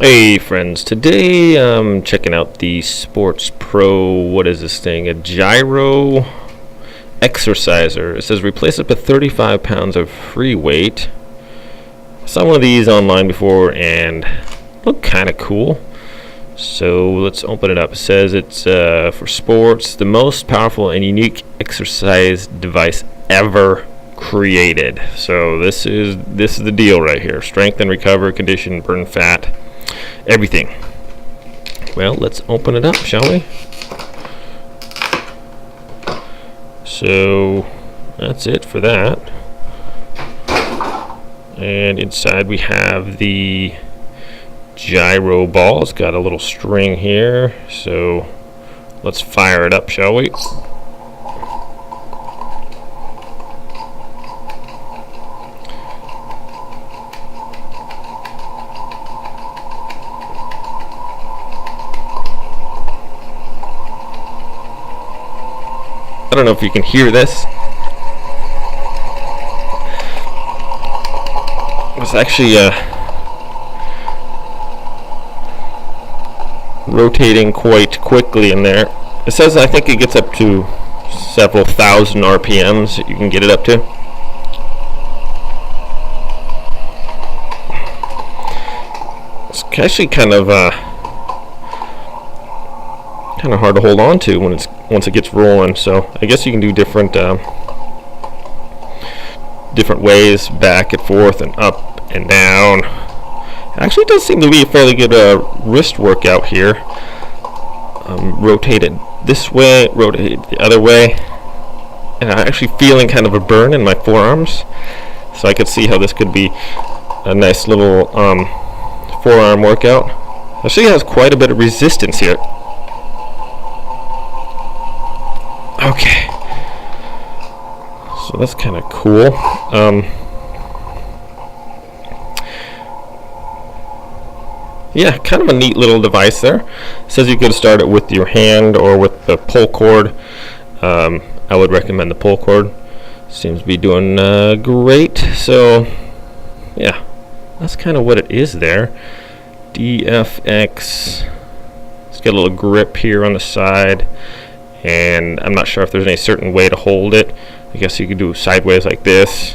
Hey friends, today I'm checking out the Sports Pro, what is this thing, a Gyro exerciser. It says replace up to 35 pounds of free weight. I saw one of these online before and looked kind of cool. So let's open it up. It says it's for sports, the most powerful and unique exercise device ever created. So this is the deal right here. Strengthen, recover, condition, burn fat. Everything. Well, let's open it up, shall we? So that's it for that. And inside we have the gyro ball. It's got a little string here. So let's fire it up, shall we? I don't know if you can hear this. It's actually rotating quite quickly in there. It says I think it gets up to several thousand RPMs that you can get it up to. It's actually kind of hard to hold on to once it gets rolling. So I guess you can do different ways, back and forth and up and down. It actually does seem to be a fairly good wrist workout here. Rotate it this way, rotate it the other way, and I'm actually feeling kind of a burn in my forearms. So I could see how this could be a nice little forearm workout. Actually has quite a bit of resistance here. Okay, so that's kind of cool. Yeah, kind of a neat little device there. It says you could start it with your hand or with the pull cord. I would recommend the pull cord. Seems to be doing great. So, yeah, that's kind of what it is there. DFX. It's got a little grip here on the side. And I'm not sure if there's any certain way to hold it. I guess you could do sideways like this.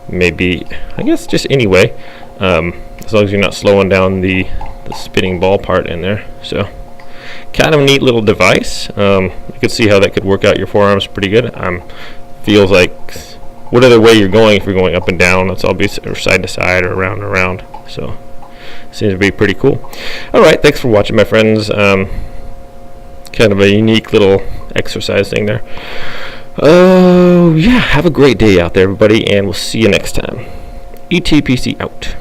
Maybe, I guess just any way. As long as you're not slowing down the spinning ball part in there. So, kind of a neat little device. You can see how that could work out your forearms pretty good. Feels like whatever way you're going, if you're going up and down, that's all be or side to side or around and around. So, seems to be pretty cool. Alright, thanks for watching, my friends. Kind of a unique little exercise thing there. Yeah, have a great day out there, everybody, and we'll see you next time. ETPC out.